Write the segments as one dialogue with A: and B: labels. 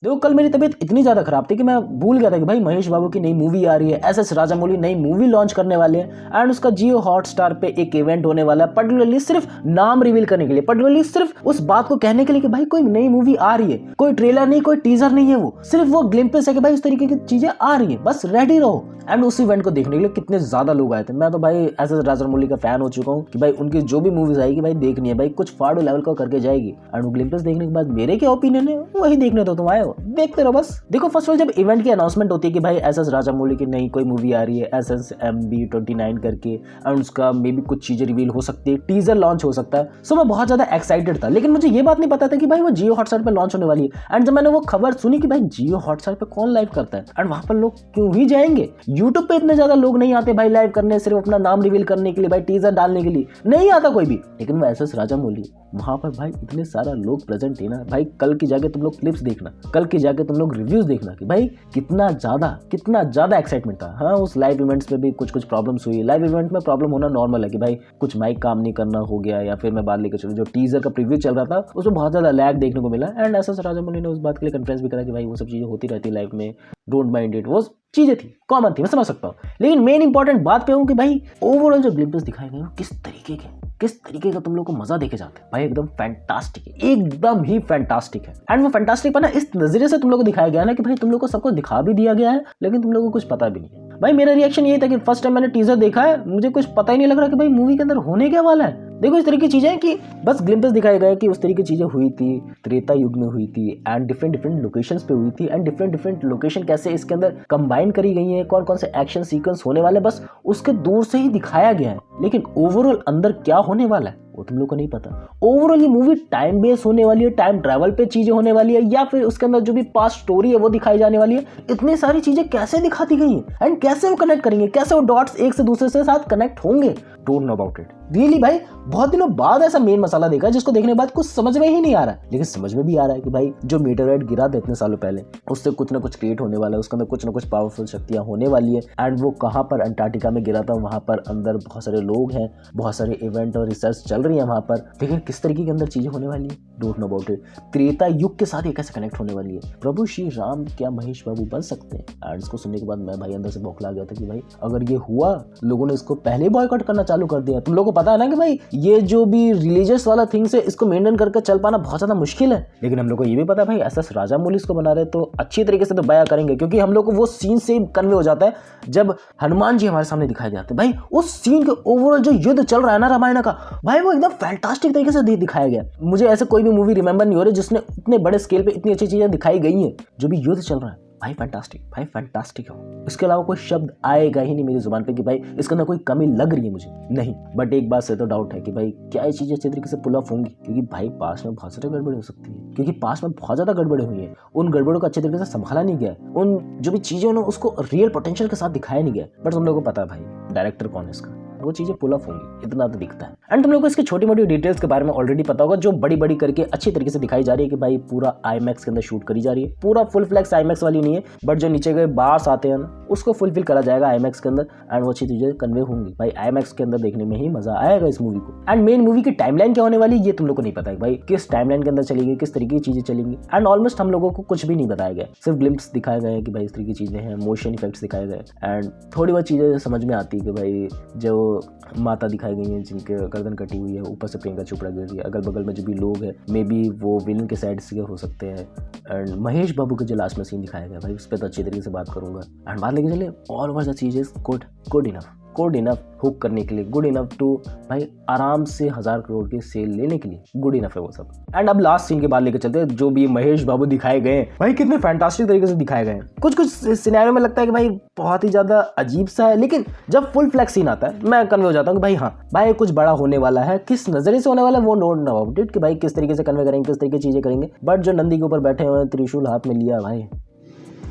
A: देखो कल मेरी तबीयत इतनी ज़्यादा खराब थी कि मैं भूल गया था कि भाई महेश बाबू की नई मूवी आ रही है, एस राजामौली नई मूवी लॉन्च करने वाले हैं एंड उसका जियो हॉटस्टार पे एक इवेंट होने वाला है, पर्टिकुलरली सिर्फ नाम रिवील करने के लिए, पर्टिकुलरली सिर्फ उस बात को कहने के लिए कि भाई कोई नई मूवी आ रही है। कोई ट्रेलर नहीं, कोई टीजर नहीं है, वो सिर्फ वो ग्लिम्पस है कि भाई इस तरीके की चीजें आ रही है, बस रेडी रहो। एंड उस इवेंट को देखने के लिए कितने ज्यादा लोग आए थे। मैं तो भाई एस राजामौली का फैन हो चुका हूँ कि भाई उनकी जो भी मूवीज आएगी भाई देखनी है, भाई कुछ फाड़ू लेवल का करके जाएगी। एंड वो ग्लिम्पस देखने के बाद मेरे क्या ओपिनियन है वही देखने तो तुम आए हो, देखते रहो बस। देखो फर्स्ट ऑफ ऑल जब इवेंट की अनाउंसमेंट होती है कि भाई एस राजामौली की नई कोई मूवी आ रही है SSMB29 करके, एंड उसका मे बी कुछ चीजें रिवील हो सकती है, टीजर लॉन्च हो सकता है, सो मैं बहुत ज्यादा एक्साइटेड था। लेकिन मुझे ये बात नहीं पता था कि भाई वो जियो हॉटस्टार पे लॉन्च होने वाली है। एंड जब मैंने वो खबर सुनी कि भाई जियो हॉटस्टार पे कौन लाइव करता है एंड वहां पर लोग क्यों ही जाएंगे, यूट्यूब पे इतने ज्यादा लोग नहीं आते भाई लाइव करने, सिर्फ अपना नाम रिवील करने के लिए, भाई टीजर डालने के लिए नहीं आता कोई भी। लेकिन वो एस राजामौली वहां पर भाई इतने सारा लोग प्रेजेंट थे ना भाई, कल की जाके तुम लोग क्लिप्स देखना, कल की जाके तुम लोग रिव्यूज देखना कि भाई कितना ज्यादा एक्साइटमेंट था। हाँ उस लाइव इवेंट्स में भी कुछ प्रॉब्लम्स हुई। लाइव इवेंट में प्रॉब्लम होना नॉर्मल है कि भाई कुछ माइक काम नहीं करना हो गया, या फिर मैं बात लेकर चलूँ जो टीजर का प्रीव्यू चल रहा था उसमें बहुत ज्यादा लैग देखने को मिला। एंड एस राजामौली ने उस बात के लिए कन्फ्रेंस भी करा कि भाई वो सब चीजें होती रहती लाइव में, डोंट माइंड इट, वो चीजें थी, कॉमन थी, मैं समझ सकता हूँ। लेकिन मेन इंपॉर्टेंट बात पे हूँ कि भाई ओवरऑल जो ग्लिम्पस दिखाए गए किस तरीके का तुम लोग को मजा देके जाते हैं भाई, एकदम फैंटास्टिक है, एकदम ही फैंटास्टिक है। एंड वो फैंटास्टिक पना इस नजरिए से तुम लोग को दिखाया गया ना कि भाई तुम लोग को सब कुछ दिखा भी दिया गया है लेकिन तुम लोग को कुछ पता भी नहीं है। भाई मेरा रिएक्शन ये था कि फर्स्ट टाइम मैंने टीजर देखा है, मुझे कुछ पता ही नहीं लग रहा कि भाई मूवी के अंदर होने क्या वाला है। देखो इस तरह की चीजें कि बस ग्लिम्पस दिखाए गए कि उस तरीके की चीजें हुई थी, त्रेता युग में हुई थी एंड डिफरेंट लोकेशंस पे हुई थी, एंड डिफरेंट लोकेशन कैसे इसके अंदर कंबाइन करी गई है, कौन कौन से एक्शन सीक्वेंस होने वाले, बस उसके दूर से ही दिखाया गया है। लेकिन ओवरऑल अंदर क्या होने वाला है वो तुम लोग को नहीं पता। ओवरऑल ये मूवी टाइम बेस होने वाली है, टाइम ट्रैवल पे चीजें होने वाली है, या फिर उसके अंदर जो भी पास्ट स्टोरी है वो दिखाई जाने वाली है। इतनी सारी चीजें कैसे दिखाती गई हैं एंड कैसे वो कनेक्ट करेंगे, कैसे वो डॉट्स एक से दूसरे से साथ कनेक्ट होंगे, don't know about it really. भाई बहुत दिनों बाद ऐसा मेन मसाला देखा जिसको देखने के बाद कुछ समझ में ही नहीं आ रहा है, लेकिन समझ में भी आ रहा है कि भाई जो मीटरऑइड गिरा था इतने सालों पहले उससे कुछ ना कुछ क्रिएट होने वाला है, उसके अंदर कुछ ना कुछ पावरफुल शक्तियां होने वाली है। एंड वो कहाँ पर अंटार्कटिका में गिरा था, वहां पर अंदर बहुत सारे लोग हैं, बहुत सारे इवेंट और रिसर्च चल रही है वहां पर, लेकिन किस तरीके के अंदर चीजें होने वाली है don't know about it. Treta युग के साथ ये कैसे कनेक्ट होने वाली है, प्रभु श्री राम क्या महेश बाबू बन सकते हैं। एंड इसको सुनने के बाद मैं भाई अंदर से बौखला गया था कि भाई अगर ये हुआ, लोगों ने इसको पहले बॉयकॉट करना चालू कर दिया। तुम लोगों को पता है ना कि भाई ये जो भी रिलीजियस वाला थिंग्स है इसको मेंटेन करके चल पाना बहुत ज्यादा मुश्किल है, लेकिन हम लोग को ये भी पता है भाई एस राजामौली इसको बना रहे तो अच्छी तरीके से तो बयां करेंगे, क्योंकि हम लोग को वो सीन से कन्वे हो जाता है जब हनुमान जी हमारे सामने दिखाई जाते हैं। भाई उस सीन के ओवरऑल जो युद्ध चल रहा है ना रामायण का, भाई वो एकदम फैंटास्टिक तरीके से दिखाया गया। मुझे ऐसे कोई भी मूवी रिमेंबर नहीं हो रही जिसने इतने बड़े स्केल पे इतनी अच्छी चीजें दिखाई गई हैं। जो भी युद्ध चल रहा है भाई फैंटास्टिक है। इसके अलावा कोई शब्द आएगा ही नहीं मेरी जुबान पे कि भाई इसके अंदर कोई कमी लग रही है मुझे, नहीं। बट एक बात से तो डाउट है कि भाई क्या ये चीजें अच्छे तरीके से पुल ऑफ होंगी, क्योंकि भाई पास में बहुत सारे गड़बड़े हो सकती है, क्योंकि पास में बहुत ज्यादा गड़बड़े हुई है, उन गड़बड़ों को अच्छे तरीके से संभाला नहीं गया, उन जो भी चीजें उन्होंने उसको रियल पोटेंशियल के साथ दिखाया नहीं गया। बट तुम लोगों को पता है भाई डायरेक्टर कौन है इसका, वो चीजें पुल ऑफ होंगी, इतना तो दिखता है। एंड तुम लोगों को इसकी छोटी मोटी डिटेल्स के बारे में ऑलरेडी पता होगा, जो बड़ी बड़ी करके अच्छी तरीके से दिखाई जा रही है कि भाई पूरा IMAX के अंदर शूट करी जा रही है, पूरा फुल फ्लैक्स IMAX वाली नहीं है, बट जो नीचे के बार्स आते हैं ना उसको फुलफिल करा जाएगा IMAX के अंदर, एंड वो अच्छी चीजें कन्वे होंगी। भाई IMAX के अंदर देखने में ही मजा आएगा इस मूवी को। एंड मेन मूवी की टाइमलाइन क्या होने वाली ये तुम लोग को नहीं पता है भाई, किस टाइमलाइन के अंदर चलेगी, किस तरीके की चीजें चलेंगी। एंड ऑलमोस्ट हम लोगों को कुछ भी नहीं बताया गया, सिर्फ ग्लिम्प्स दिखाए गए कि भाई इस तरीके की चीजें हैं, मोशन इफेक्ट्स दिखाए गए, एंड थोड़ी बहुत चीजें समझ में आती है कि भाई जो माता दिखाई गई है जिनके गर्दन कटी हुई है, ऊपर से प्रियंका चोपड़ा गिर रही है, अगल बगल में जो भी लोग हैं मे बी वो विलन के साइड से हो सकते हैं। एंड महेश बाबू के जो लास्ट में सीन दिखाया गया भाई उस पर तो अच्छी तरीके से बात करूंगा। एंड बात लेके चले ऑल ओवर द चीज इज गुड इनफ हुक करने के लिए, गुड इनफ टू भाई आराम से 1000 करोड़ की सेल लेने के लिए गुड इनफ है वो सब। एंड अब लास्ट सीन के बाद लेके चलते हैं, जो भी महेश बाबू दिखाए गए भाई कितने फैंटास्टिक तरीके से दिखाए गए हैं। कुछ सिनेरियो में लगता है कि भाई बहुत ही ज्यादा अजीब सा है, लेकिन जब फुल फ्लैक्स सीन आता है मैं कन्वे हो जाता हूँ कि भाई हाँ भाई कुछ बड़ा होने वाला है। किस नजरिए से होने वाला है वो नोट ना अबाउट इट कि भाई किस तरीके से कन्वे करेंगे, किस तरीके की चीजें करेंगे। बट जो नंदी के ऊपर बैठे हुए हैं, त्रिशूल हाथ में लिया, भाई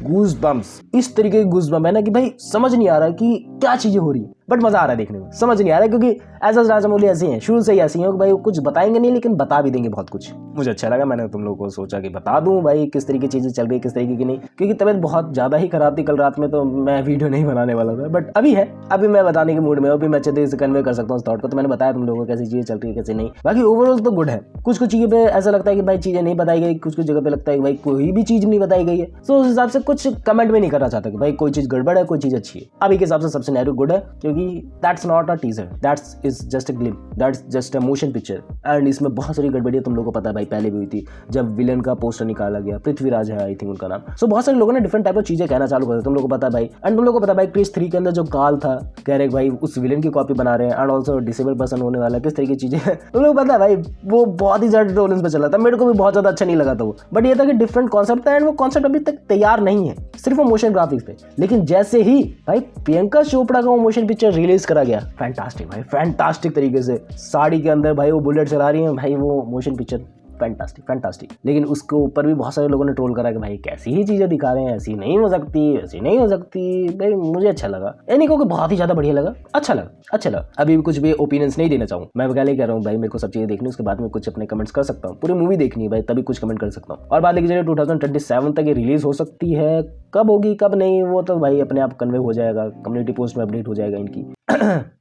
A: गूज बम्स, इस तरीके के गूज बम्स है ना कि भाई समझ नहीं आ रहा कि क्या चीजें हो रही है। बट मजा आ रहा है देखने में, समझ नहीं आ रहा है क्योंकि एस एस राजामौली ऐसी हैं, शुरू से ही ऐसी हैं कि भाई वो कुछ बताएंगे नहीं लेकिन बता भी देंगे बहुत कुछ। मुझे अच्छा लगा, मैंने तुम लोगों को सोचा कि बता दूं भाई किस तरीके चीजें चल रही है, किस तरीके की नहीं, क्योंकि तबीयत बहुत ज्यादा ही खराब थी कल रात में, तो मैं वीडियो नहीं बनाने वाला था। बट अभी है, अभी मैं बताने के मूड में हूँ, अभी मैं अच्छे तरीके से कन्वे कर सकता हूँ उस थॉट को। तो मैंने बताया तुम लोगों को कैसी चीजें चल रही है कैसे नहीं। बाकी ओवरऑल तो गुड है। कुछ कुछ चीजों पे ऐसा लगता है कि भाई चीजें नहीं बताई गई, कुछ कुछ जगह पे लगता है कि भाई कोई भी चीज नहीं बताई गई है। तो उस हिसाब से कुछ कमेंट में नहीं करना चाहता कि भाई कोई चीज गड़बड़ है कोई चीज अच्छी है। अभी के हिसाब से सब सिनेरियो गुड है, क्योंकि that's not a teaser, that's is just a gleam, that's just a motion picture. And इसमें बहुत सारी गड़बड़ियां तुम लोगों को पता है भाई पहले भी हुई थी, जब विलन का पोस्टर निकाला गया, पृथ्वीराज है आई थिंक उनका नाम। सो बहुत सारे लोगों ने डिफरेंट टाइप ऑफ चीजें कहना चालू कर दी, तुम लोगों को पता है भाई। एंड तुम लोगों को पता है भाई क्रिस 3 के अंदर जो काल था, कह रहे भाई उस विलन की कॉपी बना रहे हैं, एंड ऑल्सो डिसेबल पर्सन होने वाला, किस तरीके की चीजें तुम लोगों को पता है भाई। वो बहुत ही ज्यादा ट्रोलिंग्स पे चला था, मेरे को भी बहुत ज्यादा अच्छा नहीं लगा था वो। बट ये था कि डिफरेंट कॉन्सेप्ट था एंड वो कॉन्सेप्ट अभी तक तैयार नहीं है, सिर्फ वो मोशन ग्राफिक्स पे। लेकिन जैसे ही भाई प्रियंका चोपड़ा का वो मोशन पिक्चर रिलीज करा गया, फैंटास्टिक भाई, फैंटास्टिक तरीके से साड़ी के अंदर भाई वो बुलेट चला रही है भाई, वो मोशन पिक्चर फैंटास्टिक फैंटास्टिक। लेकिन उसके ऊपर भी बहुत सारे लोगों ने ट्रोल करा कि भाई कैसी ही चीजें दिखा रहे हैं, ऐसी नहीं हो सकती, ऐसी नहीं हो सकती। भाई मुझे अच्छा लगा, यानी कि बहुत ही ज्यादा बढ़िया लगा, अच्छा लगा। अभी भी कुछ भी ओपिनियंस नहीं देना चाहूँ, मैं पहले कह रहा हूँ भाई मेरे को सब चीजें देखनी, उसके बाद में कुछ अपने कमेंट्स कर सकता हूँ। पूरी मूवी देखनी है भाई तभी कुछ कमेंट कर सकता हूँ। और बात देखिए 2027 तक ये रिलीज हो सकती है, कब होगी कब नहीं वो तो भाई अपने आप कन्वे हो जाएगा, कम्युनिटी पोस्ट में अपडेट हो जाएगा इनकी।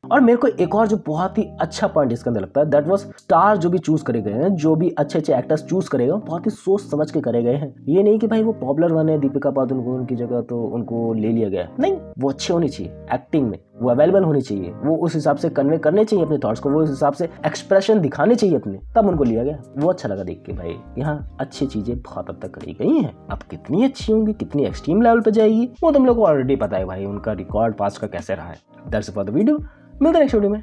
A: और मेरे को एक और जो बहुत ही अच्छा पॉइंट इसके अंदर लगता है, दैट वाज स्टार जो भी चूज करे गए हैं, जो भी अच्छे एक्टर्स चूज करेगा बहुत ही सोच समझ के करे गए हैं। ये नहीं कि भाई वो पॉपुलर वन है दीपिका पादुकोण उनकी जगह तो उनको ले लिया गया, नहीं, वो अच्छे होने चाहिए एक्टिंग में, वो अवेलेबल होनी चाहिए, वो उस हिसाब से कन्वे करने चाहिए अपने थॉट्स को, वो उस हिसाब से एक्सप्रेशन दिखाने चाहिए अपने, तब उनको लिया गया। वो अच्छा लगा देख के भाई, यहाँ अच्छी चीजें बहुत हद तक करी गई हैं। अब कितनी अच्छी होंगी, कितनी एक्सट्रीम लेवल पे जाएगी, वो तुम लोग को ऑलरेडी पता है भाई, उनका रिकॉर्ड पास्ट का कैसे रहा है। That's it for the video, मिलते हैं नेक्स्ट वीडियो में।